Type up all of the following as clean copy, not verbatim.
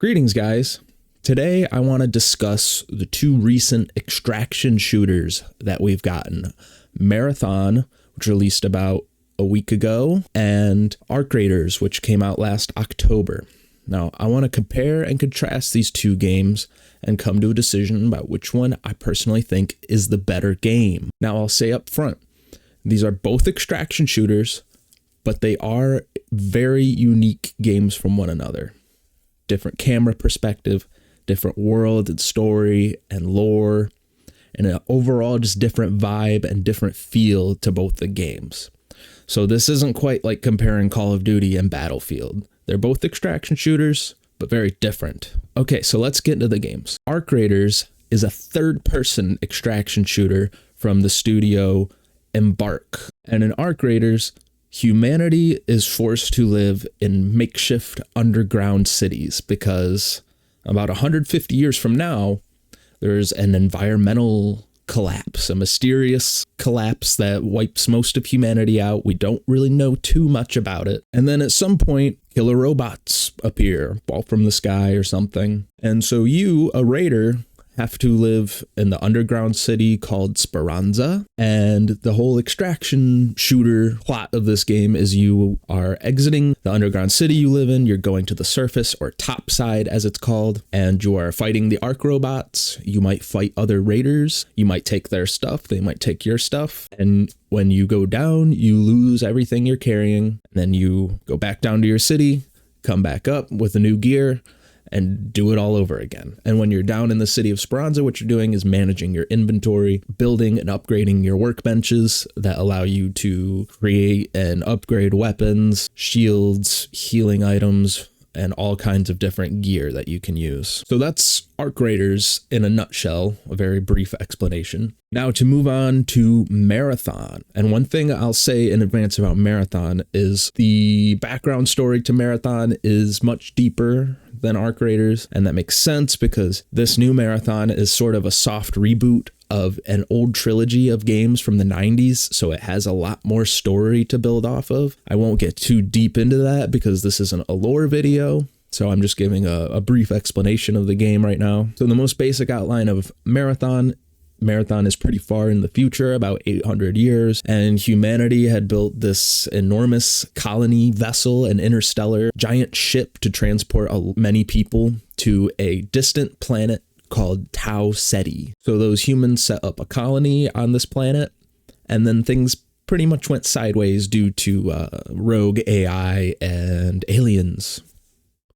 Greetings, guys. Today, I want to discuss the two recent extraction shooters that we've gotten. Marathon, which released about a week ago, and Arc Raiders, which came out last October. Now, I want to compare and contrast these two games and come to a decision about which one I personally think is the better game. Now, I'll say up front, these are both extraction shooters, but they are very unique games from one another. Different camera perspective, different world and story and lore, and an overall just different vibe and different feel to both the games. So this isn't quite like comparing Call of Duty and Battlefield. They're both extraction shooters, but very different. Okay, so let's get into the games. Arc Raiders is a third-person extraction shooter from the studio Embark. And in Arc Raiders, humanity is forced to live in makeshift underground cities because about 150 years from now, there's an environmental collapse, a mysterious collapse that wipes most of humanity out. We don't really know too much about it. And then at some point, killer robots appear, fall from the sky or something. And so you, a raider, have to live in the underground city called Speranza, and the whole extraction shooter plot of this game is you are exiting the underground city you live in, you're going to the surface, or topside as it's called, and you are fighting the arc robots. You might fight other raiders, you might take their stuff, they might take your stuff, and when you go down, you lose everything you're carrying, and then you go back down to your city, come back up with a new gear, and do it all over again. And when you're down in the city of Speranza, what you're doing is managing your inventory, building and upgrading your workbenches that allow you to create and upgrade weapons, shields, healing items, and all kinds of different gear that you can use. So that's Arc Raiders in a nutshell, a very brief explanation. Now to move on to Marathon. And one thing I'll say in advance about Marathon is the background story to Marathon is much deeper than Arc Raiders, and that makes sense because this new Marathon is sort of a soft reboot of an old trilogy of games from the 90s, so it has a lot more story to build off of. I won't get too deep into that because this isn't a lore video, so I'm just giving a brief explanation of the game right now. So the most basic outline of Marathon is pretty far in the future, about 800 years, and humanity had built this enormous colony vessel, an interstellar giant ship to transport many people to a distant planet called Tau Ceti. So those humans set up a colony on this planet, and then things pretty much went sideways due to rogue AI and aliens.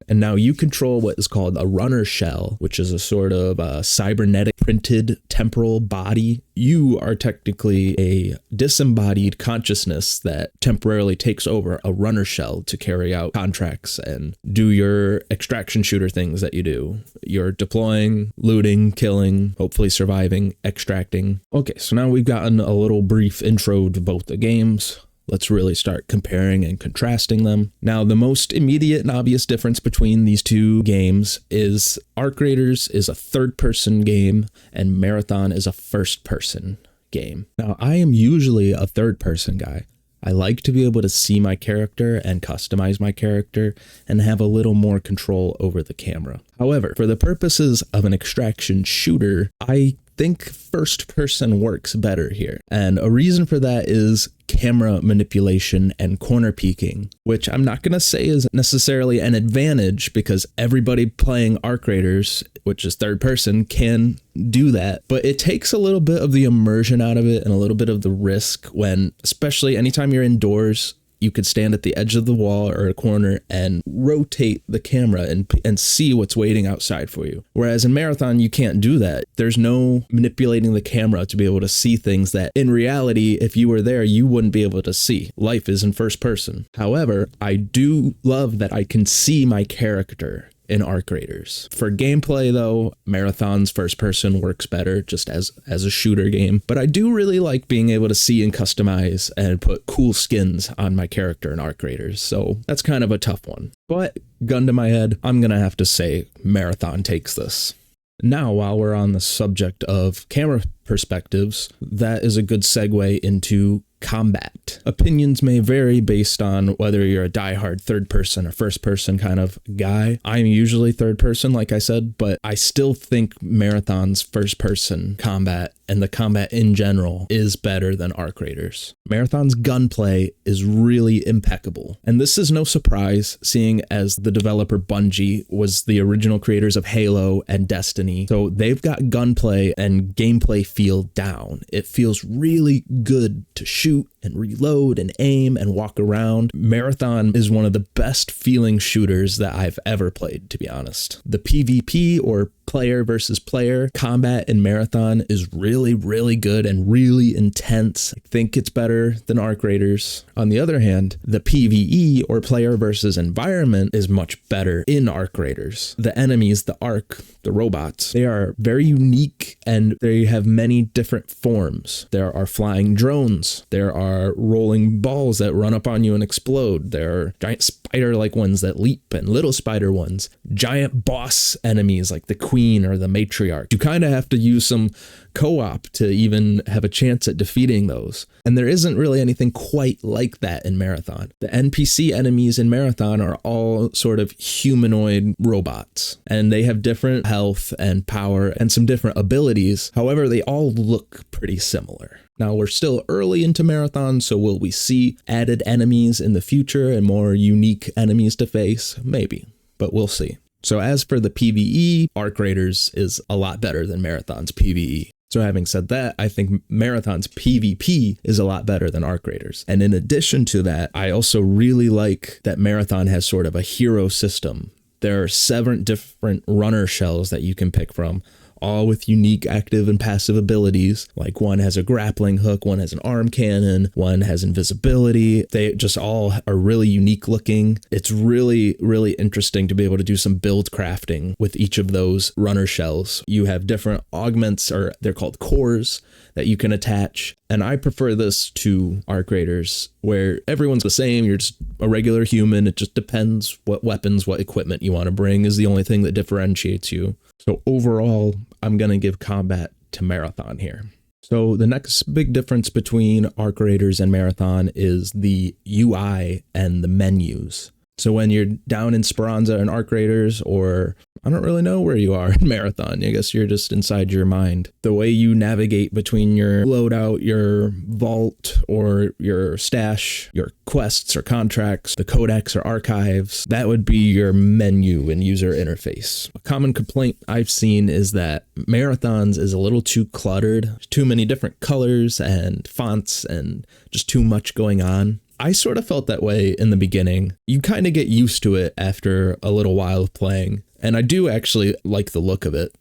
And now you control what is called a runner shell, which is a sort of cybernetic printed temporal body. You are technically a disembodied consciousness that temporarily takes over a runner shell to carry out contracts and do your extraction shooter things that you do. You're deploying, looting, killing, hopefully surviving, extracting. Okay, so now we've gotten a little brief intro to both the games. Let's really start comparing and contrasting them. Now, the most immediate and obvious difference between these two games is Arc Raiders is a third-person game and Marathon is a first-person game. Now, I am usually a third-person guy. I like to be able to see my character and customize my character and have a little more control over the camera. However, for the purposes of an extraction shooter, I think first person works better here. And a reason for that is camera manipulation and corner peeking, which I'm not going to say is necessarily an advantage because everybody playing Arc Raiders, which is third person, can do that. But it takes a little bit of the immersion out of it and a little bit of the risk when, especially anytime you're indoors, you could stand at the edge of the wall or a corner and rotate the camera and see what's waiting outside for you. Whereas in Marathon, you can't do that. There's no manipulating the camera to be able to see things that in reality, if you were there, you wouldn't be able to see. Life is in first person. However, I do love that I can see my character in Arc Raiders. For gameplay though, Marathon's first person works better just as a shooter game, but I do really like being able to see and customize and put cool skins on my character in Arc Raiders, so that's kind of a tough one. But gun to my head, I'm gonna have to say Marathon takes this. Now, while we're on the subject of camera perspectives, that is a good segue into combat. Opinions may vary based on whether you're a diehard third person or first person kind of guy. I'm usually third person, like I said, but I still think Marathon's first person combat and the combat in general is better than Arc Raiders. Marathon's gunplay is really impeccable. And this is no surprise, seeing as the developer Bungie was the original creators of Halo and Destiny. So they've got gunplay and gameplay feel down. It feels really good to shoot and reload and aim and walk around. Marathon is one of the best feeling shooters that I've ever played, to be honest. The PvP, or player versus player combat in Marathon, is really, really good and really intense. I think it's better than Arc Raiders. On the other hand, the PvE, or player versus environment, is much better in Arc Raiders. The enemies, the Arc, the robots, they are very unique and they have many different forms. There are flying drones. There are rolling balls that run up on you and explode. There are giant spider-like ones that leap and little spider ones. Giant boss enemies like the Queen or the Matriarch. You kind of have to use some co-op to even have a chance at defeating those. And there isn't really anything quite like that in Marathon. The NPC enemies in Marathon are all sort of humanoid robots, and they have different health and power and some different abilities. However, they all look pretty similar. Now, we're still early into Marathon, so will we see added enemies in the future and more unique enemies to face? Maybe, but we'll see. So as for the PvE, Arc Raiders is a lot better than Marathon's PvE. So having said that, I think Marathon's PvP is a lot better than Arc Raiders. And in addition to that, I also really like that Marathon has sort of a hero system. There are 7 different runner shells that you can pick from, all with unique active and passive abilities. Like one has a grappling hook, one has an arm cannon, one has invisibility. They just all are really unique looking. It's really, really interesting to be able to do some build crafting with each of those runner shells. You have different augments, or they're called cores, that you can attach. And I prefer this to Arc Raiders, where everyone's the same. You're just a regular human. It just depends what weapons, what equipment you want to bring is the only thing that differentiates you. So overall, I'm going to give combat to Marathon here. So the next big difference between Arc Raiders and Marathon is the UI and the menus. So when you're down in Speranza and Arc Raiders, or I don't really know where you are in Marathon, I guess you're just inside your mind. The way you navigate between your loadout, your vault, or your stash, your quests or contracts, the codex or archives, that would be your menu and user interface. A common complaint I've seen is that Marathon's is a little too cluttered, too many different colors and fonts and just too much going on. I sort of felt that way in the beginning. You kind of get used to it after a little while of playing, and I do actually like the look of it.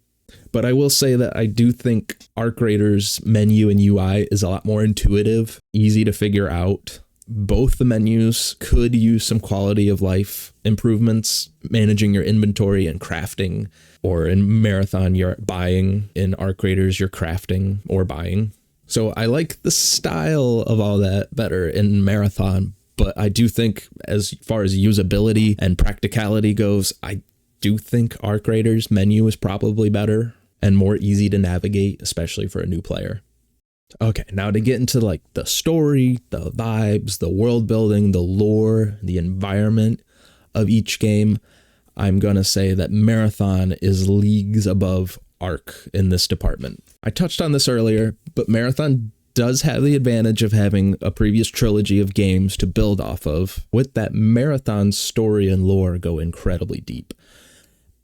But I will say that I do think Arc Raiders menu and UI is a lot more intuitive, easy to figure out. Both the menus could use some quality of life improvements, managing your inventory and crafting, or in Marathon, you're buying. In Arc Raiders, you're crafting or buying. So I like the style of all that better in Marathon, but I do think as far as usability and practicality goes, I do think Arc Raiders menu is probably better and more easy to navigate, especially for a new player. Okay, now to get into like the story, the vibes, the world building, the lore, the environment of each game, I'm going to say that Marathon is leagues above Arc in this department. I touched on this earlier, but Marathon does have the advantage of having a previous trilogy of games to build off of. With that, Marathon's story and lore go incredibly deep.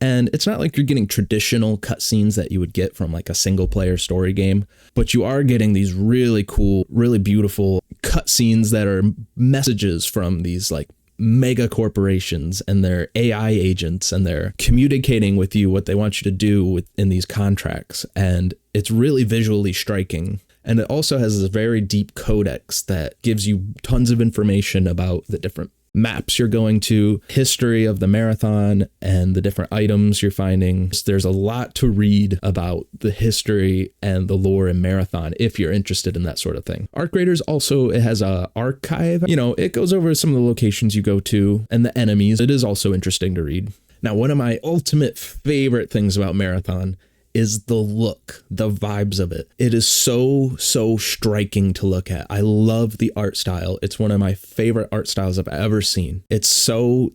And it's not like you're getting traditional cutscenes that you would get from like a single player story game, but you are getting these really cool, really beautiful cutscenes that are messages from these like mega corporations and their AI agents, and they're communicating with you what they want you to do within these contracts. And it's really visually striking. And it also has this very deep codex that gives you tons of information about the different maps you're going to, history of the Marathon, and the different items you're finding. There's a lot to read about the history and the lore in Marathon if you're interested in that sort of thing. Arc Raiders also, it has a archive. You know, it goes over some of the locations you go to and the enemies. It is also interesting to read. Now, one of my ultimate favorite things about Marathon is the look, the vibes of it. It is so striking to look at. I love the art style. It's one of my favorite art styles I've ever seen. It's so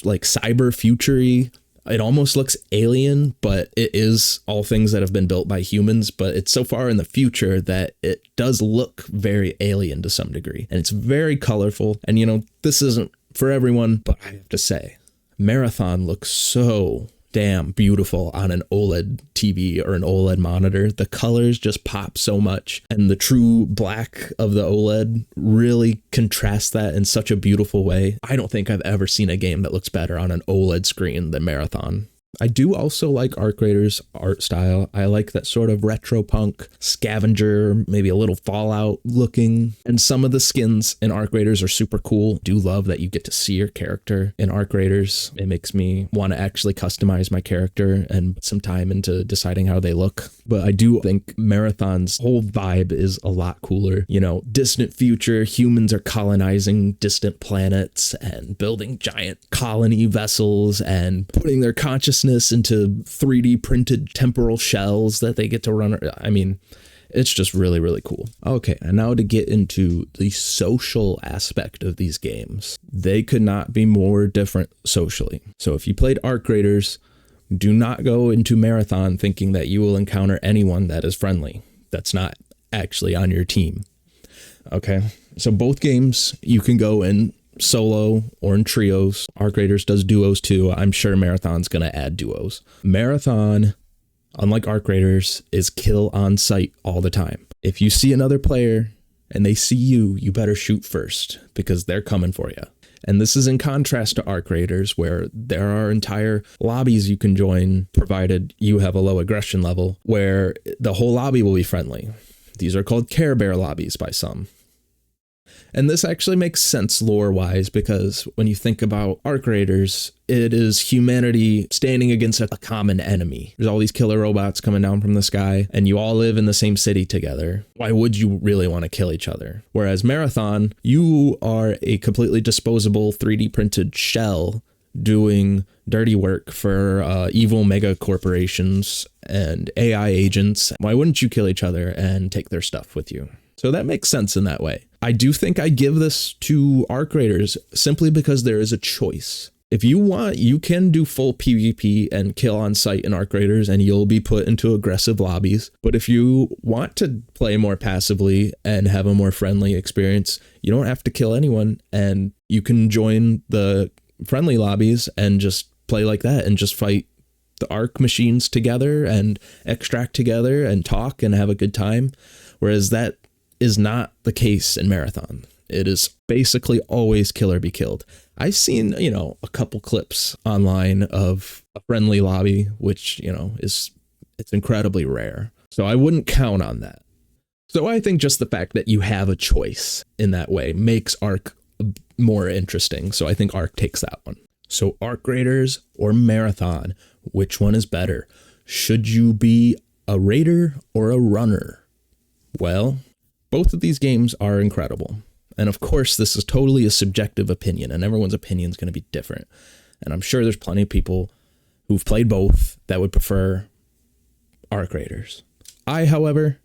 like cyber future-y. It almost looks alien, but it is all things that have been built by humans, but it's so far in the future that it does look very alien to some degree. And it's very colorful. And, you know, this isn't for everyone, but I have to say, Marathon looks so damn beautiful on an OLED TV or an OLED monitor. The colors just pop so much, and the true black of the OLED really contrasts that in such a beautiful way. I don't think I've ever seen a game that looks better on an OLED screen than Marathon. I do also like Arc Raiders' art style. I like that sort of retro punk, scavenger, maybe a little Fallout looking. And some of the skins in Arc Raiders are super cool. Do love that you get to see your character in Arc Raiders. It makes me want to actually customize my character and put some time into deciding how they look. But I do think Marathon's whole vibe is a lot cooler. You know, distant future, humans are colonizing distant planets and building giant colony vessels and putting their consciousness into 3D printed temporal shells that they get to run. I mean, it's just really, really cool. Okay, and now to get into the social aspect of these games. They could not be more different socially. So if you played Arc Raiders, do not go into Marathon thinking that you will encounter anyone that is friendly. That's not actually on your team. Okay, so both games you can go in solo or in trios. Arc Raiders does duos too. I'm sure Marathon's going to add duos. Marathon, unlike Arc Raiders, is kill on sight all the time. If you see another player and they see you, you better shoot first because they're coming for you. And this is in contrast to Arc Raiders, where there are entire lobbies you can join, provided you have a low aggression level, where the whole lobby will be friendly. These are called Care Bear lobbies by some. And this actually makes sense lore-wise, because when you think about Arc Raiders, it is humanity standing against a common enemy. There's all these killer robots coming down from the sky, and you all live in the same city together. Why would you really want to kill each other? Whereas Marathon, you are a completely disposable 3D printed shell doing dirty work for evil mega corporations and AI agents. Why wouldn't you kill each other and take their stuff with you? So that makes sense in that way. I do think I give this to Arc Raiders simply because there is a choice. If you want, you can do full PvP and kill on sight in Arc Raiders and you'll be put into aggressive lobbies. But if you want to play more passively and have a more friendly experience, you don't have to kill anyone and you can join the friendly lobbies and just play like that and just fight the Arc machines together and extract together and talk and have a good time. Whereas that is not the case in Marathon. It is basically always kill or be killed. I've seen, you know, a couple clips online of a friendly lobby, which, you know, it's incredibly rare. So I wouldn't count on that. So I think just the fact that you have a choice in that way makes Arc more interesting. So I think Arc takes that one. So Arc Raiders or Marathon, which one is better? Should you be a raider or a runner? Well, both of these games are incredible. And of course, this is totally a subjective opinion, and everyone's opinion is going to be different. And I'm sure there's plenty of people who've played both that would prefer Arc Raiders. However,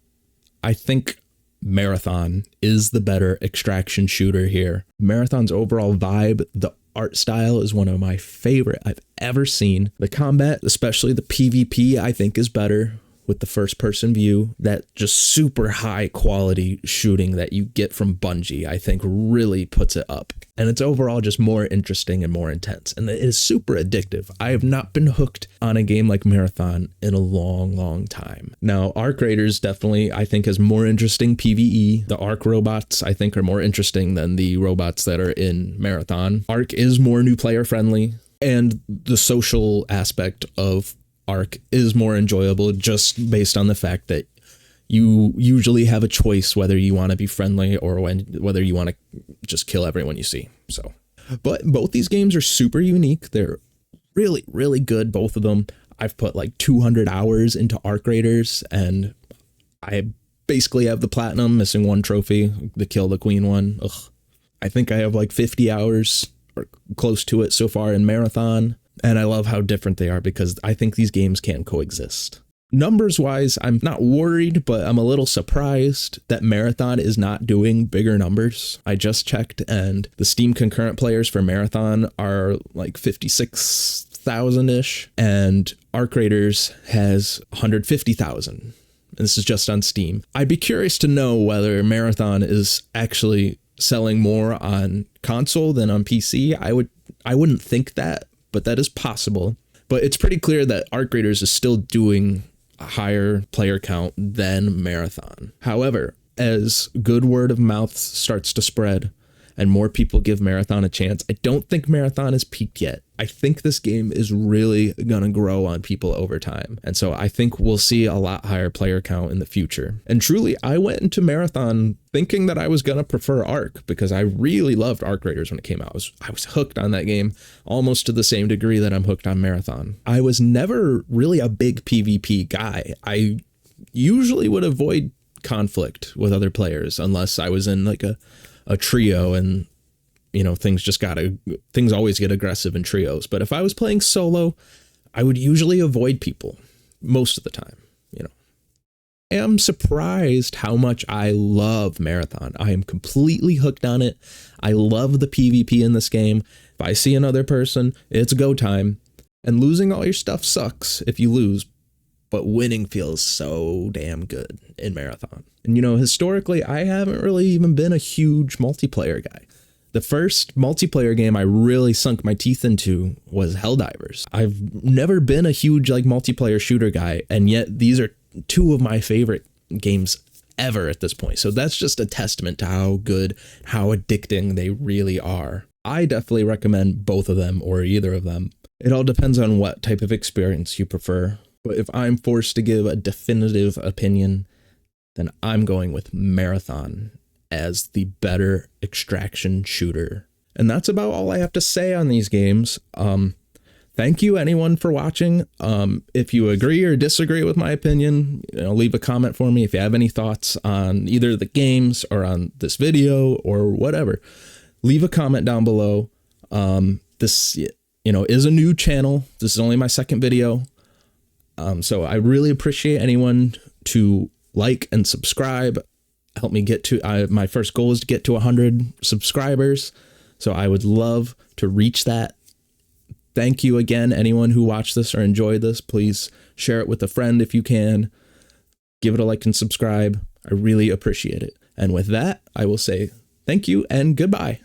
I think Marathon is the better extraction shooter here. Marathon's overall vibe, the art style is one of my favorite I've ever seen. The combat, especially the PvP, I think is better with the first person view. That just super high quality shooting that you get from Bungie, I think really puts it up. And it's overall just more interesting and more intense. And it is super addictive. I have not been hooked on a game like Marathon in a long time. Now, Arc Raiders definitely, I think, has more interesting PvE. The Arc robots, I think, are more interesting than the robots that are in Marathon. Arc is more new player friendly. And the social aspect of Arc is more enjoyable just based on the fact that you usually have a choice whether you want to be friendly or whether you want to just kill everyone you see. So, but both these games are super unique. They're really good, both of them. I've put like 200 hours into Arc Raiders and I basically have the platinum, missing one trophy, the Kill the Queen one. Ugh. I think I have like 50 hours or close to it so far in Marathon. And I love how different they are because I think these games can coexist. Numbers wise, I'm not worried, but I'm a little surprised that Marathon is not doing bigger numbers. I just checked, and the Steam concurrent players for Marathon are like 56,000-ish, and Arc Raiders has 150,000. And this is just on Steam. I'd be curious to know whether Marathon is actually selling more on console than on PC. I wouldn't think that, but that is possible. But it's pretty clear that Arc Raiders is still doing a higher player count than Marathon. However, as good word of mouth starts to spread and more people give Marathon a chance, I don't think Marathon has peaked yet. I think this game is really going to grow on people over time. And so I think we'll see a lot higher player count in the future. And truly, I went into Marathon thinking that I was going to prefer Arc because I really loved Arc Raiders when it came out. I was hooked on that game almost to the same degree that I'm hooked on Marathon. I was never really a big PvP guy. I usually would avoid conflict with other players unless I was in like a trio, and you know, things always get aggressive in trios. But if I was playing solo, I would usually avoid people most of the time. You know, I am surprised how much I love Marathon. I am completely hooked on it. I love the PvP in this game. If I see another person, it's go time. And losing all your stuff sucks if you lose, but winning feels so damn good in Marathon. And you know, historically, I haven't really even been a huge multiplayer guy. The first multiplayer game I really sunk my teeth into was Helldivers. I've never been a huge like multiplayer shooter guy, and yet these are two of my favorite games ever at this point. So that's just a testament to how good, how addicting they really are. I definitely recommend both of them or either of them. It all depends on what type of experience you prefer. But if I'm forced to give a definitive opinion, then I'm going with Marathon as the better extraction shooter. And that's about all I have to say on these games. Thank you anyone for watching. If you agree or disagree with my opinion, you know, leave a comment for me. If you have any thoughts on either the games or on this video or whatever, leave a comment down below. This, you know, is a new channel. This is only my second video. So I really appreciate anyone to like and subscribe. Help me get to, my first goal is to get to 100 subscribers. So I would love to reach that. Thank you again, anyone who watched this or enjoyed this. Please share it with a friend if you can. Give it a like and subscribe. I really appreciate it. And with that, I will say thank you and goodbye.